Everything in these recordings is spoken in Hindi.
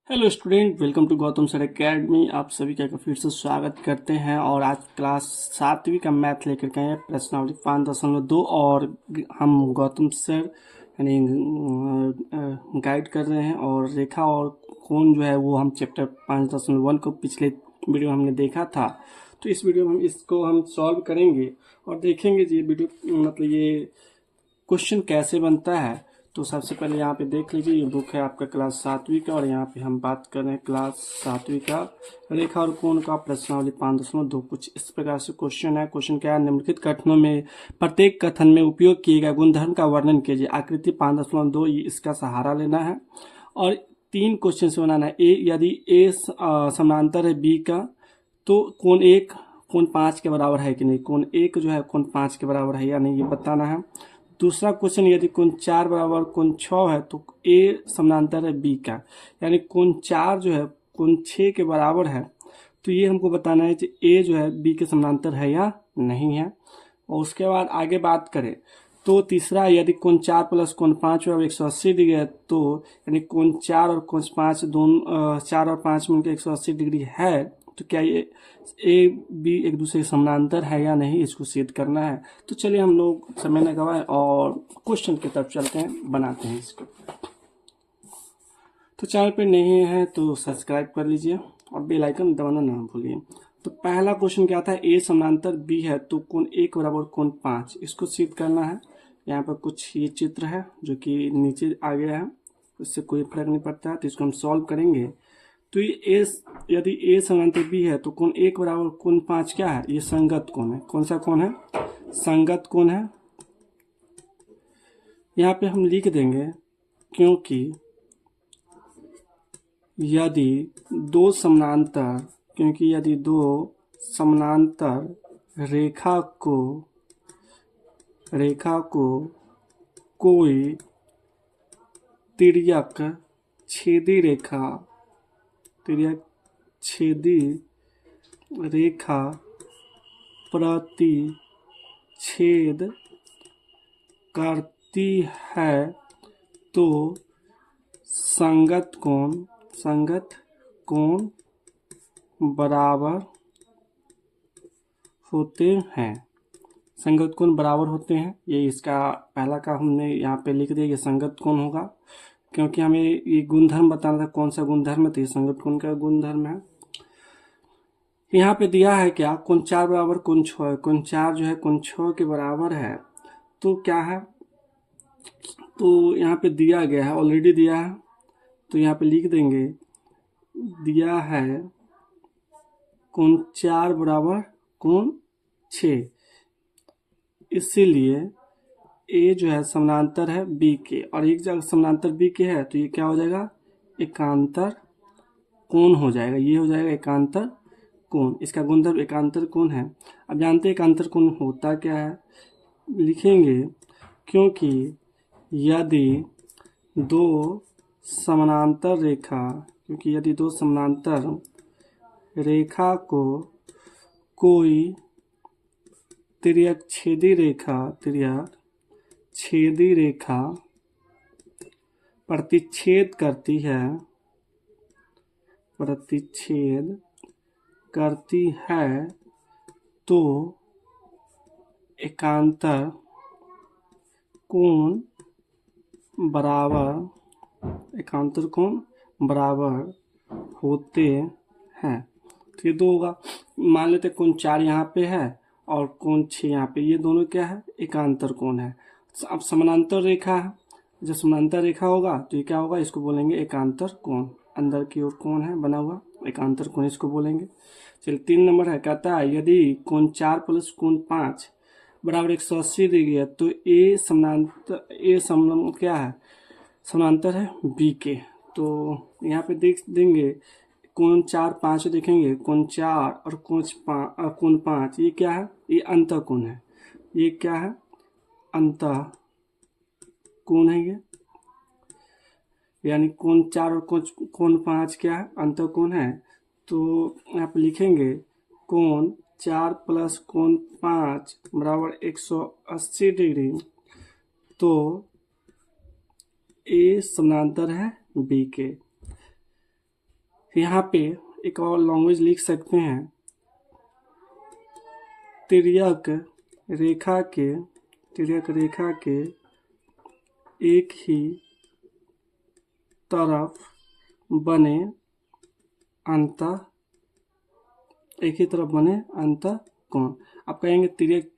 Hello student, welcome to Gautam sir academy. आप सभी का फिर से स्वागत करते हैं। और आज क्लास 7वीं का मैथ लेकर के आए हैं, प्रश्नावली 5.2। और हम गौतम सर यानी गाइड कर रहे हैं। और रेखा और कोण जो है वो हम चैप्टर 5.1 को पिछले वीडियो में हमने देखा था। तो इस वीडियो में हम इसको सॉल्व करेंगे और देखेंगे ये वीडियो मतलब ये क्वेश्चन कैसे बनता है। तो सबसे पहले यहाँ पे देख लीजिए, ये बुक है आपका क्लास 7वीं का। और यहाँ पे हम बात कर रहे हैं क्लास 7वीं का रेखा और कोण का प्रश्नावली 5.2। कुछ इस प्रकार से क्वेश्चन है। क्वेश्चन क्या है? निम्नलिखित कथनों में प्रत्येक कथन में उपयोग किए गए गुणधर्म का वर्णन कीजिए। आकृति 5.2 ये इसका सहारा लेना है और 3 क्वेश्चन से बनाना है। ए यदि ए समानांतर है बी का तो कोण 1 कोण 5 के बराबर है कि नहीं। कोण 1 जो है कोण 5 के बराबर है या नहीं, ये बताना है। दूसरा क्वेश्चन, यदि कोण 4 बराबर कोण 6 है तो ए समानांतर है बी का, यानी कोण 4 जो है कोण 6 के बराबर है। तो ये हमको बताना है कि ए जो है बी के समानांतर है या नहीं है। और उसके बाद आगे बात करें तो तीसरा, यदि कोण 4 प्लस कोण 5 बराबर 180 डिग्री है तो यानी कोण 4 और कोण 5 दोनों 4 और 5 मिलकर 180 डिग्री है, तो क्या ये ए बी एक दूसरे के समानांतर है या नहीं, इसको सिद्ध करना है। तो चलिए हम लोग समय न गवाएं और क्वेश्चन की तरफ चलते हैं, बनाते हैं इसको। तो चैनल पे नहीं है तो सब्सक्राइब कर लीजिए और बेल आइकन दबाना ना भूलिए। तो पहला क्वेश्चन क्या था? ए समानांतर बी है तो कोण 1 बराबर कोण 5, इसको सिद्ध करना है। यहाँ पर कुछ ये चित्र है जो कि नीचे आ गया है, इससे कोई फर्क नहीं पड़ता है। तो इसको हम सॉल्व करेंगे। तो ये यदि ए समानांतर बी है तो कोण 1 बराबर कोण 5 क्या है? ये संगत कोण है। कौन सा कोण है? संगत कोण है। यहाँ पे हम लिख देंगे क्योंकि यदि दो समानांतर रेखा को कोई तिर्यक छेदी रेखा प्रतिच्छेद करती है तो संगत कोण बराबर होते हैं। संगत कोण बराबर होते हैं, ये इसका पहला का हमने यहाँ पे लिख दिया। ये संगत कोण होगा क्योंकि हमें ये गुणधर्म बताना था। कौन सा गुणधर्म है? तो ये संगत कोण का गुणधर्म है। यहाँ पे दिया है क्या? कोण 4 बराबर कोण 6 है। कोण 4 जो है कोण 6 के बराबर है। तो क्या है? तो यहाँ पे दिया गया है, ऑलरेडी दिया है। तो यहाँ पे लिख देंगे दिया है कोण 4 बराबर कोण 6, इसीलिए ए जो है समानांतर है बी के, और एक जगह समानांतर बी के है तो ये क्या हो जाएगा? एकांतर कोण हो जाएगा। ये हो जाएगा एकांतर कोण। इसका गुणधर्म एकांतर कोण है। अब जानते हैं एकांतर कोण होता क्या है। लिखेंगे क्योंकि यदि दो समानांतर रेखा को कोई तिर्यक छेदी रेखा प्रतिच्छेद करती है तो एकांतर कोण बराबर होते हैं। तो ये दो होगा। मान लेते कोण 4 यहाँ पे है और कोण 6 यहाँ पे, ये दोनों क्या है? एकांतर कोण है। अब समानांतर रेखा है, जब समानांतर रेखा होगा तो ये क्या होगा? इसको बोलेंगे एकांतर कोण। अंदर की ओर कोण है बना हुआ, एकांतर कोण इसको बोलेंगे। चलिए 3 नंबर है, कहता है यदि कोण 4 प्लस कोण 5 बराबर 180 डिग्री है तो ए समानांतर क्या है? समानांतर है बी के। तो यहाँ पे देख देंगे कोण 4 5 देखेंगे, कोण 4 और कोण 5 ये क्या है? ये अंतः कोण है। ये क्या है? अंतः कोण है ये, यानी कोण 4 और कोण 5 क्या है? अंतः कोण है। तो यहाँ पे लिखेंगे कोण 4 प्लस कोण 5 बराबर 180 डिग्री। तो ए समानांतर है बी के। यहाँ पे एक और लैंग्वेज लिख सकते हैं, तिर्यक रेखा के एक ही तरफ बने अंतःकोण। आप कहेंगे तिर्यक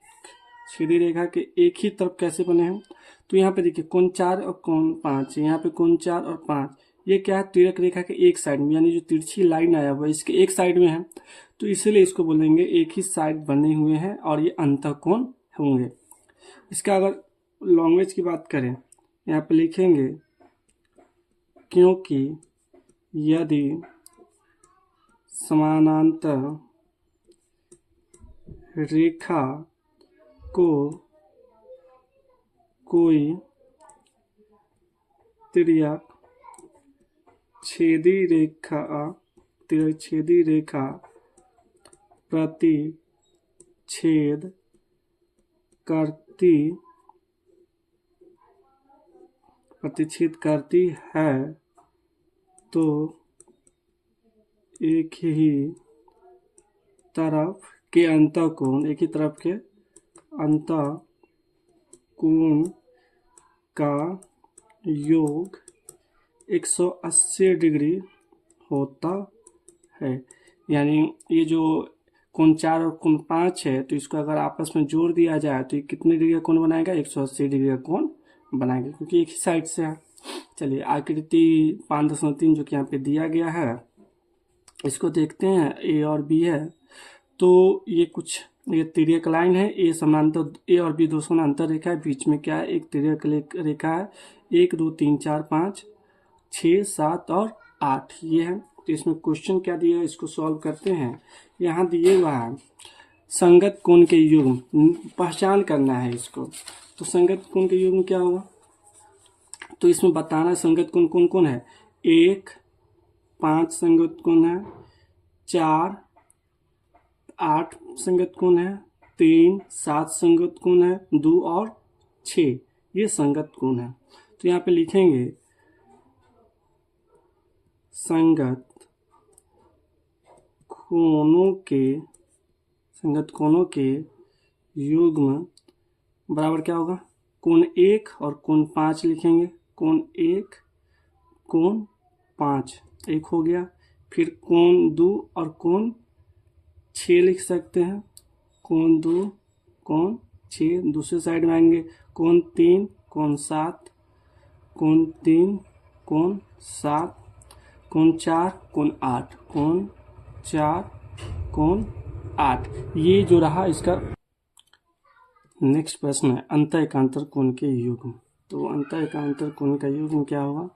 छेदी रेखा के एक ही तरफ कैसे बने हैं, तो यहाँ पे देखिए कोण 4 और कोण 5, यहाँ पे कोण 4 और 5, ये क्या है, तिर्यक रेखा के एक साइड में, यानी जो तिरछी लाइन आया हुआ है इसके एक साइड में है, तो इसीलिए इसको बोलेंगे एक ही साइड बने हुए हैं और ये अंतःकोण होंगे। इसका अगर लैंग्वेज की बात करें, यहाँ पे लिखेंगे क्योंकि यदि समानांतर रेखा को कोई तिर्यक छेदी रेखा प्रतिच्छेद करती है तो एक ही तरफ के अंतःकोण का योग 180 डिग्री होता है। यानी ये जो कोण 4 और कोण 5 है, तो इसको अगर आपस में जोड़ दिया जाए तो ये कितने डिग्री का कोण बनाएगा, 180 डिग्री का कोण बनाएगा, क्योंकि एक ही साइड से है। चलिए आकृति 5.3 जो कि यहाँ पे दिया गया है, इसको देखते हैं। ए और बी है, तो ये तिर्यक लाइन है, ए समानांतर, ए और बी दो समानांतर रेखा है, बीच में क्या है, एक तिर्यक रेखा है, 1 2 3 4 5 6 7 और 8 ये है। तो इसमें क्वेश्चन क्या दिया है, इसको सॉल्व करते हैं। यहाँ दिए हुआ है संगत कोण के युग्म, पहचान करना है इसको। तो संगत कोण के युग्म क्या होगा, तो इसमें बताना संगत कोण कौन कौन है। 1 5 संगत कोण है, 4 8 संगत कोण है, 3 7 संगत कोण है, 2 और 6 ये संगत कोण है। तो यहाँ पे लिखेंगे संगत कोणों के युग्म बराबर क्या होगा, कोण 1 और कोण 5 लिखेंगे। कोण 1 कोण 5 एक हो गया, फिर कोण 2 और कोण 6 लिख सकते हैं। कोण 2 कोण 6 दूसरे साइड में आएंगे, कोण 3 कोण 7, कोण 3 कोण 7, कोण 4 कोण 8, कोण 4 कोण 8। ये जो रहा इसका नेक्स्ट प्रश्न है अंतः एकांतर कोण के युग्म। तो अंतः एकांतर कोण का युग्म क्या होगा,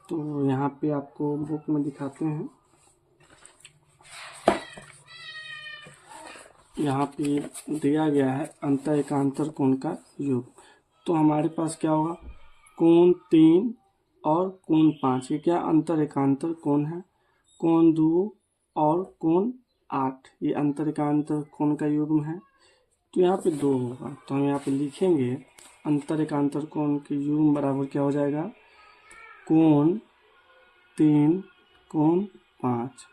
तो यहाँ पे आपको बुक में दिखाते हैं। यहाँ पे दिया गया है अंतः एकांतर कोण का युग्म। तो हमारे पास क्या होगा, कोण 3 और कोण 5 ये क्या अंतर एकांतर कोण है। कोण 2 और कोण 8 ये अंतर एकांतर कोण का युग्म है। तो यहाँ पे 2 होगा, तो हम यहाँ पे लिखेंगे अंतर एकांतर कोण के युग्म बराबर क्या हो जाएगा, कोण 3 कोण 5,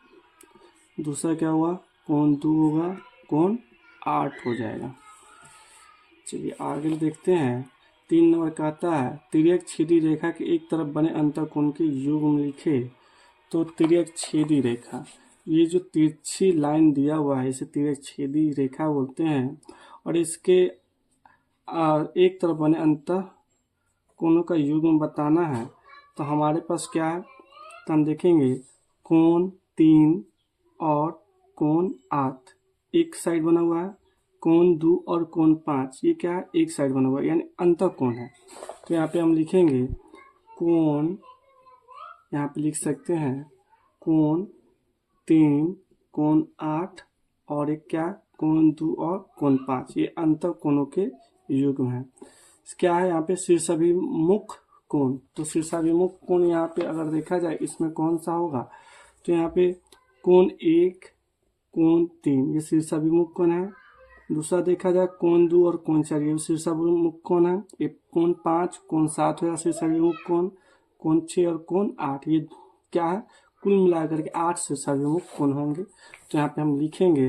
दूसरा क्या हुआ, कोण 2 होगा, कोण 8 हो जाएगा। चलिए आगे देखते हैं। 3 नंबर कहता है तिर्यक छेदी रेखा के एक तरफ बने अंतःकोण के युग्म लिखे। तो तिर्यक छेदी रेखा, ये जो तिरछी लाइन दिया हुआ है इसे तिर्यक छेदी रेखा बोलते हैं, और इसके एक तरफ बने अंतःकोणों का युग्म बताना है। तो हमारे पास क्या है, तो हम देखेंगे कोण 3 और कोण 8 एक साइड बना हुआ है, कोण 2 और कोण 5 ये क्या है, एक साइड बना हुआ है, यानी अंतःकोण है। तो यहाँ पे हम लिखेंगे कोण, यहाँ पे लिख सकते हैं कोण 3 कोण 8 और एक क्या, कोण 2 और कोण 5 ये अंतःकोणों के युग्म है। क्या है यहाँ पे शीर्षाभिमुख कोण। तो शीर्षाभिमुख कोण यहाँ पे अगर देखा जाए इसमें कौन सा होगा, तो यहाँ पे कोण 1 कोण 3 ये शीर्षाभिमुख कोण है। दूसरा देखा जाए कोण 2 और कोण 4 ये शीर्षाभिमुख कोण है। ये कोण 5 कोण 7 हो शीर्षाभिमुख कोण, कोण 6 और कोण 8 ये क्या है, कुल मिलाकर के 8 शीर्षाभिमुख कोण होंगे। तो यहाँ पे हम लिखेंगे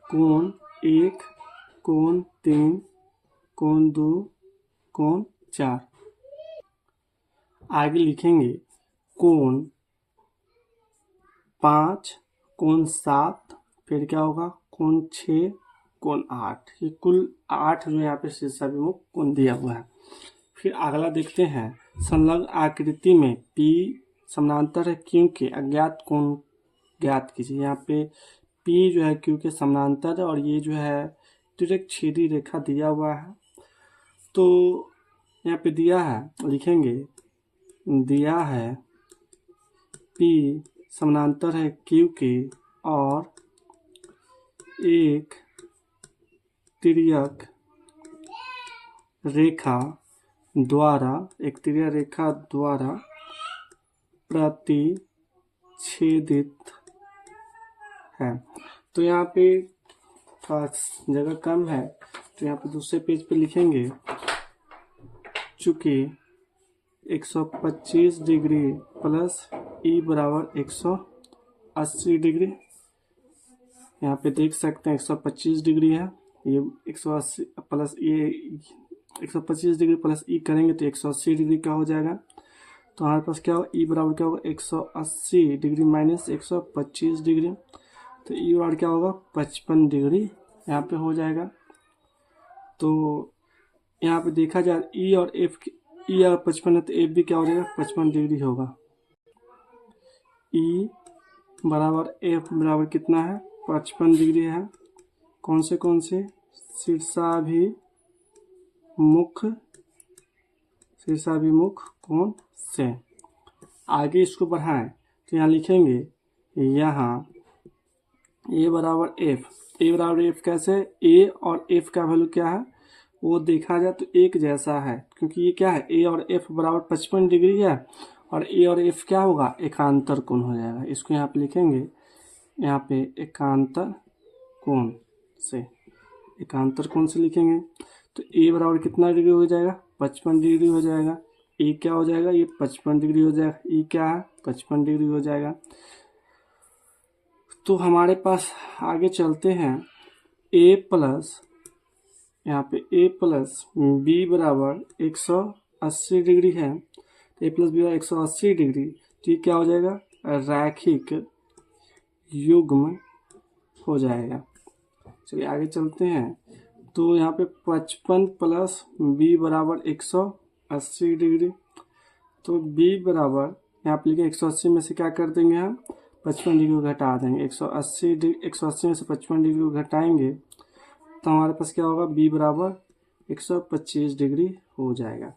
कोण 1, कोण 3, कोण 2, कोण 4। आगे लिखेंगे कोण 5, कोण 7, फिर क्या होगा कोण 6, कोण 8। ये कुल 8 जो यहाँ पे शीर्षाभिमुख कोण दिया हुआ है। फिर अगला देखते हैं, संलग्न आकृति में P समानांतर है Q के अज्ञात कोण ज्ञात कीजिए। यहाँ पे P जो है Q के समानांतर है और ये जो है डायरेक्ट छेदी रेखा दिया हुआ है। तो यहाँ पे दिया है, लिखेंगे दिया है P समानांतर है Q के और एक तिर्यक रेखा द्वारा प्रतिच्छेदित है। तो यहाँ पे खास जगह कम है, तो यहाँ पे दूसरे पेज पे लिखेंगे चूंकि 125 डिग्री प्लस E बराबर 180 डिग्री। यहाँ पे देख सकते हैं 125 डिग्री है, ये 180 प्लस ये 125 डिग्री प्लस E करेंगे तो 180 डिग्री का हो जाएगा। तो हमारे पास क्या होगा, E बराबर क्या होगा 180 डिग्री माइनस 125 डिग्री, तो E बराबर क्या होगा 55 डिग्री यहाँ पे हो जाएगा। तो यहाँ पे देखा जाए E और F, E अगर 55 है तो F भी क्या हो जाएगा 55 डिग्री होगा। E बराबर F बराबर कितना है 55 डिग्री है। कौन से शीर्षाभिमुख कोण से। आगे इसको बढ़ाएं तो यहाँ लिखेंगे यहाँ A बराबर F कैसे, A और F का वैल्यू क्या है वो देखा जाए तो एक जैसा है, क्योंकि ये क्या है A और F बराबर 55 डिग्री है और A और F क्या होगा एकांतर कोण हो जाएगा। इसको यहाँ पे लिखेंगे, यहाँ पे एकांतर कोण से लिखेंगे तो A बराबर कितना डिग्री हो जाएगा 55 डिग्री हो जाएगा। A क्या हो जाएगा ये 55 डिग्री हो जाएगा, E क्या है 55 डिग्री हो जाएगा। तो हमारे पास आगे चलते हैं A प्लस यहाँ पे A प्लस B बराबर 180 डिग्री है, तो A प्लस B बराबर 180 डिग्री, तो ये क्या हो जाएगा रैखिक युग्म हो जाएगा। चलिए आगे चलते हैं। तो यहाँ पे 55 प्लस B बराबर 180 डिग्री, तो B बराबर यहाँ पे लिखे 180 में से क्या कर देंगे हम 55 डिग्री को घटा देंगे। 180 में से 55 डिग्री को घटाएंगे तो हमारे पास क्या होगा B बराबर 125 डिग्री हो जाएगा।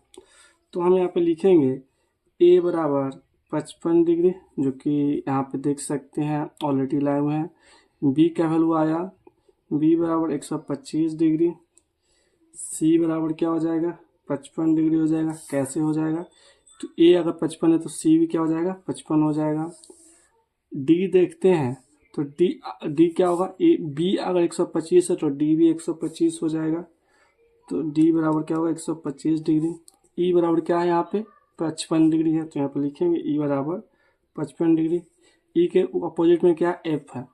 तो हम यहाँ पे लिखेंगे A बराबर 55 डिग्री, जो कि यहाँ पे देख सकते हैं ऑलरेडी लाइव है। B का वैल्यू आया B बराबर 125 डिग्री, C बराबर क्या हो जाएगा 55 डिग्री हो जाएगा। कैसे हो जाएगा, तो A अगर 55 है तो C भी क्या हो जाएगा 55 हो जाएगा। D देखते हैं तो D क्या होगा B अगर 125 है तो D भी 125 हो जाएगा। तो D बराबर क्या होगा 125 डिग्री। E बराबर क्या है यहाँ पे 55 डिग्री है, तो यहाँ पे लिखेंगे E बराबर 55 डिग्री। E के अपोजिट में क्या F है,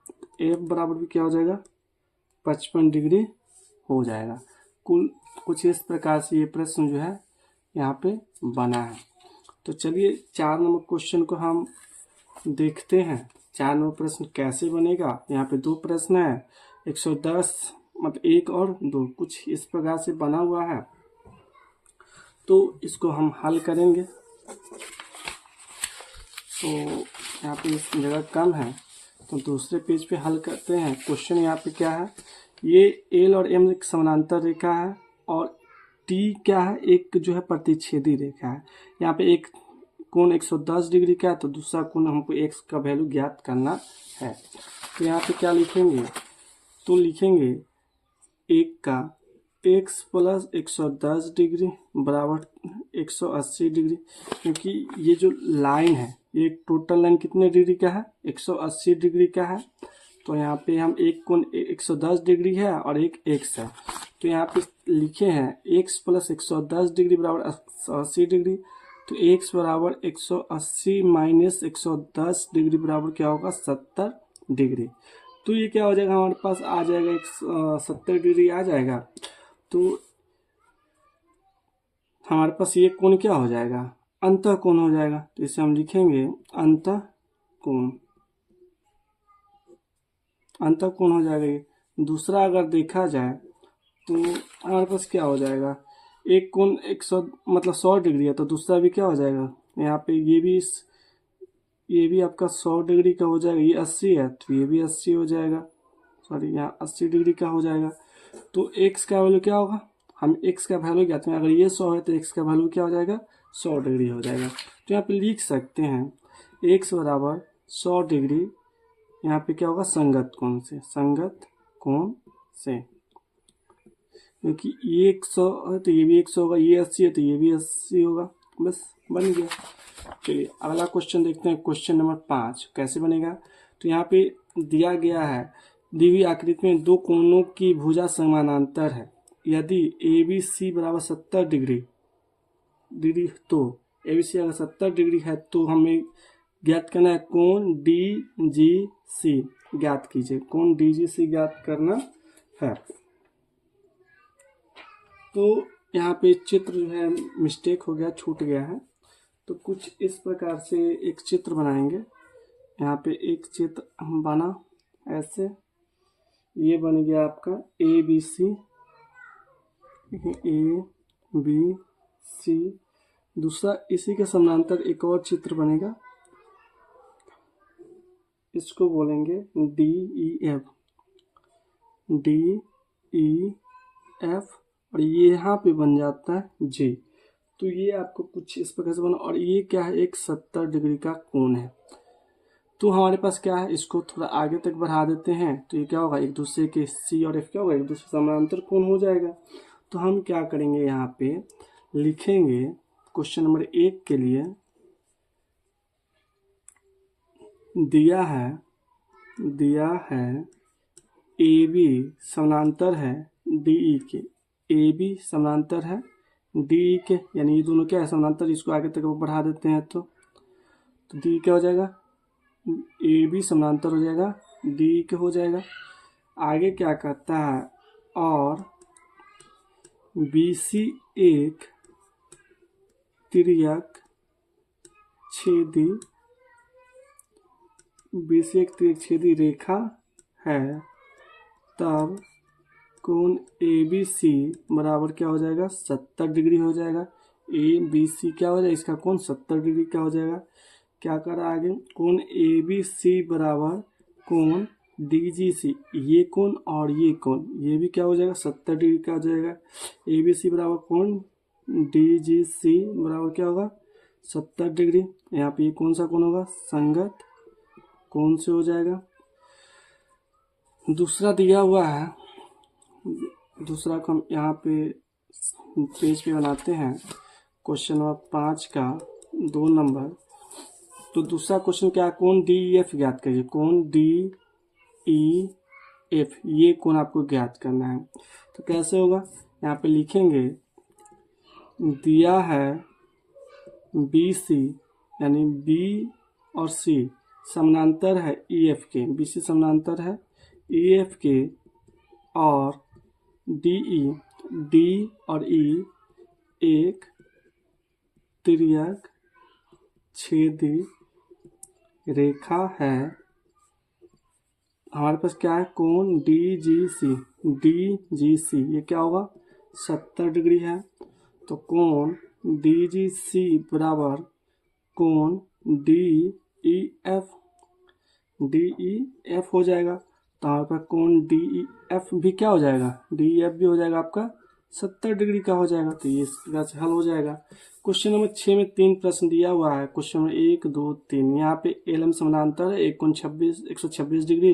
F बराबर भी क्या हो जाएगा 55 डिग्री हो जाएगा। कुछ इस प्रकार से ये प्रश्न जो है यहाँ पे बना है। तो चलिए 4 नंबर क्वेश्चन को हम देखते हैं। 4 नंबर प्रश्न कैसे बनेगा। यहाँ पे 2 प्रश्न है, 110 मतलब 1 और 2, कुछ इस प्रकार से बना हुआ है। तो इसको हम हल करेंगे। तो यहाँ पे इस जगह कम है तो दूसरे पेज पे हल करते हैं। क्वेश्चन यहाँ पे क्या है, ये L और M एक समानांतर रेखा है और T क्या है एक जो है प्रतिच्छेदी रेखा है। यहाँ पे एक कोण 110 डिग्री का है तो दूसरा कोण हमको x का वैल्यू ज्ञात करना है। तो यहाँ पे क्या लिखेंगे, तो लिखेंगे एक का x प्लस 110 डिग्री बराबर 180 डिग्री, क्योंकि ये जो लाइन है ये टोटल लाइन कितने डिग्री का है 180 डिग्री का है। तो यहाँ पे हम एक कोण 110 डिग्री है और एक x है, तो यहाँ पे लिखे हैं x प्लस 110 डिग्री बराबर 80 डिग्री। तो x बराबर 180 माइनस 110 डिग्री बराबर क्या होगा 70 डिग्री। तो ये क्या हो जाएगा, हमारे पास आ जाएगा 70 डिग्री आ जाएगा। तो हमारे पास ये कोण क्या हो जाएगा, अंतः कोण हो जाएगा। तो इसे हम लिखेंगे अंतः कोण, अंतः कोण हो जाएगा ये। दूसरा अगर देखा जाए तो हमारे पास क्या हो जाएगा, एक कोण 100 मतलब 100 डिग्री है, तो दूसरा भी क्या हो जाएगा, यहाँ पे ये भी आपका 100 डिग्री का हो जाएगा। ये 80 है तो ये भी 80 हो जाएगा, सॉरी यहाँ 80 डिग्री का हो जाएगा। तो x का वैल्यू क्या होगा, हम x का वैल्यू ज्ञात हैं, अगर ये 100 है तो x का वैल्यू क्या हो जाएगा 100 डिग्री हो जाएगा। तो यहाँ पे लिख सकते हैं x बराबर 100 डिग्री, यहाँ पे क्या होगा संगत कोण से, संगत कोण से, क्योंकि ये 100 है तो ये भी 100 होगा, ये 80 है तो ये भी 80 होगा, बस बन गया। चलिए अगला क्वेश्चन देखते हैं, क्वेश्चन नंबर 5 कैसे बनेगा। तो यहाँ पे दिया गया है, दी हुई आकृति में दो कोणों की भुजा समानांतर है, यदि ए बी सी बराबर 70 डिग्री तो ए बी सी अगर 70 डिग्री है तो हमें ज्ञात करना है कोण डी जी सी, ज्ञात कीजिए कोण डी जी सी ज्ञात करना है। तो यहाँ पे चित्र जो है मिस्टेक हो गया, छूट गया है, तो कुछ इस प्रकार से एक चित्र बनाएंगे। यहाँ पे एक चित्र हम बना ऐसे, ये बन गया आपका A B C, A B C. दूसरा इसी के समानांतर एक और चित्र बनेगा, इसको बोलेंगे D E F, D E F, और ये यहाँ पे बन जाता है जी। तो ये आपको कुछ इस प्रकार से बना, और ये क्या है एक 70 डिग्री का कोण है। तो हमारे पास क्या है, इसको थोड़ा आगे तक बढ़ा देते हैं, तो ये क्या होगा एक दूसरे के सी और एफ क्या होगा एक दूसरे समानांतर कोण हो जाएगा। तो हम क्या करेंगे, यहाँ पे लिखेंगे क्वेश्चन नंबर 1 के लिए दिया है ए बी समानांतर है डी ई के, ए बी समानांतर है डी ई के, यानी ये दोनों क्या है समानांतर, इसको आगे तक बढ़ा देते हैं तो डी क्या हो जाएगा, ए बी समानांतर हो जाएगा डी के हो जाएगा। आगे क्या कहता है, और बी सी एक तिर्यक छेदी, बी सी एक तिर्यक छेदी रेखा है, तब कोण ए बी सी बराबर क्या हो जाएगा 70 डिग्री हो जाएगा। ए बी सी क्या हो जाएगा, इसका कोण 70 डिग्री का हो जाएगा। क्या करा आगे, कोण ए बी सी बराबर कोण डी जी सी, ये कोण और ये कोण ये भी क्या हो जाएगा 70 डिग्री का हो जाएगा। ए बी सी बराबर कोण डी जी सी बराबर क्या होगा 70 डिग्री। यहाँ पे ये कौन सा कोण होगा, संगत कोण से हो जाएगा। दूसरा दिया हुआ है, दूसरा को हम यहाँ पे पेज पे बनाते हैं, क्वेश्चन नंबर 5 का 2 नंबर। तो दूसरा क्वेश्चन क्या है, कोण डी ई एफ ज्ञात करिए, कोण डी ई एफ, ये कोण आपको ज्ञात करना है। तो कैसे होगा, यहाँ पे लिखेंगे दिया है बी सी, यानी बी और सी समानांतर है ई एफ के, बी सी समानांतर है ई एफ के, और डी और ई एक तिर्यक छेदी रेखा है। हमारे पास क्या है, कोण डी जी सी ये क्या होगा 70 डिग्री है। तो कोण डी जी सी बराबर कोण डी ई एफ हो जाएगा। तो हमारे पास कोण डी ई एफ भी क्या हो जाएगा, डी ई एफ भी हो जाएगा आपका 70 डिग्री का हो जाएगा। तो ये इस प्रकार से हल हो जाएगा। क्वेश्चन नंबर 6 में 3 प्रश्न दिया हुआ है, क्वेश्चन नंबर 1 2 3। यहाँ पे एल एम समानांतर है, एक कोण 126 डिग्री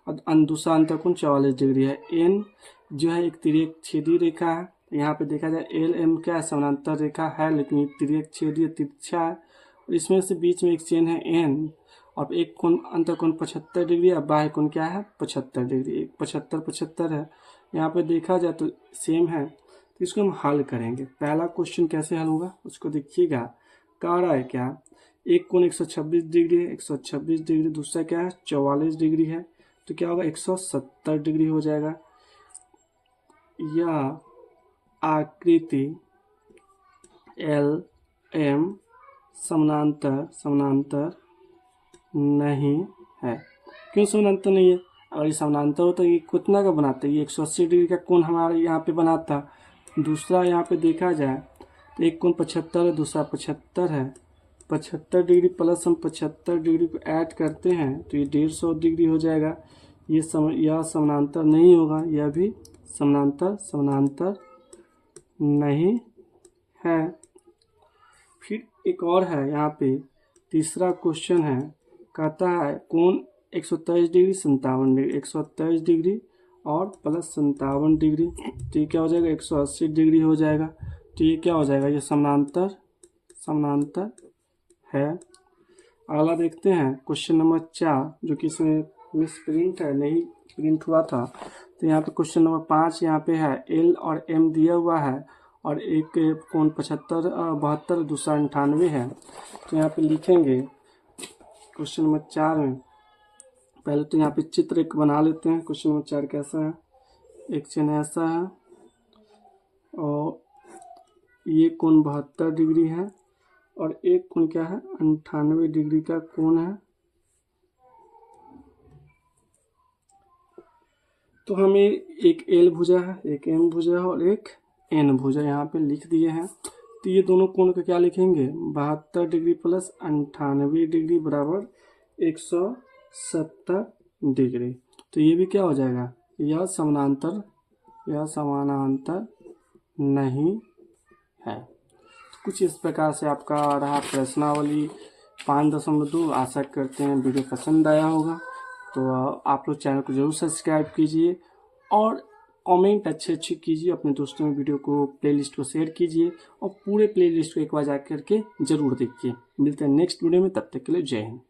और दूसरा अंतर कोण 44 डिग्री है। एन जो है एक तिर्यक छेदी रेखा है, यहाँ पे देखा जाए एल एम क्या है समानांतर रेखा है, लेकिन ये तिर्यक छेदी तिरछा है, और इसमें से बीच में एक चेन है एन, और एक कोण अंतर कोण 75 डिग्री है, बाह्य कोण क्या है 75 डिग्री, 75 है। यहाँ पे देखा जाए तो सेम है, तो इसको हम हल करेंगे। पहला क्वेश्चन कैसे हल होगा उसको देखिएगा। कह रहा है क्या, एक कोण 126 डिग्री है, 126 डिग्री, दूसरा क्या है 44 डिग्री है, तो क्या होगा 170 डिग्री हो जाएगा। यह आकृति एल एम समानांतर नहीं है। क्यों समानांतर नहीं है? अगर ये समानांतर हो तो ये कितना का बनाता है, ये 180 डिग्री का कोण हमारे यहाँ पे बनाता। दूसरा यहाँ पे देखा जाए तो एक कोण 75 है, दूसरा 75 है, 75 डिग्री प्लस हम 75 डिग्री को ऐड करते हैं तो ये 150 डिग्री हो जाएगा। यह समानांतर नहीं होगा, यह भी समानांतर नहीं है। फिर एक और है यहाँ पे, तीसरा क्वेश्चन है, कहता है कोण 123 डिग्री 57 डिग्री, 123 डिग्री और प्लस 57 डिग्री, तो ये क्या हो जाएगा 180 डिग्री हो जाएगा। तो ये क्या हो जाएगा, ये समानांतर है। अगला देखते हैं क्वेश्चन नंबर 4, जो कि इसमें मिस प्रिंट है, नहीं प्रिंट हुआ था। तो यहाँ पे क्वेश्चन नंबर 5 यहाँ पे है, एल और एम दिया हुआ है और एक कोण 72, दूसरा 98 है। तो यहाँ पे लिखेंगे क्वेश्चन नंबर 4 में, पहले तो यहाँ पे चित्र एक बना लेते हैं। क्वेश्चन नंबर 4 कैसा है, एक चिन्ह ऐसा है और ये कोण 72 डिग्री है और एक कोण क्या है 98 डिग्री का कोण है। तो हमें एक एल भुजा है, एक एम भुजा है और एक एन भुजा यहाँ पे लिख दिए हैं। तो ये दोनों कोण का क्या लिखेंगे, 72 डिग्री प्लस 98 डिग्री बराबर 170 डिग्री। तो ये भी क्या हो जाएगा, यह समानांतर नहीं है। तो कुछ इस प्रकार से आपका रहा प्रश्नावली 5.2। आशा करते हैं वीडियो पसंद आया होगा। तो आप लोग चैनल को जरूर सब्सक्राइब कीजिए और कमेंट अच्छे कीजिए, अपने दोस्तों में वीडियो को प्लेलिस्ट को शेयर कीजिए और पूरे प्लेलिस्ट को एक बार जा करके जरूर देखिए। मिलते हैं नेक्स्ट वीडियो में, तब तक के लिए जय हिंद।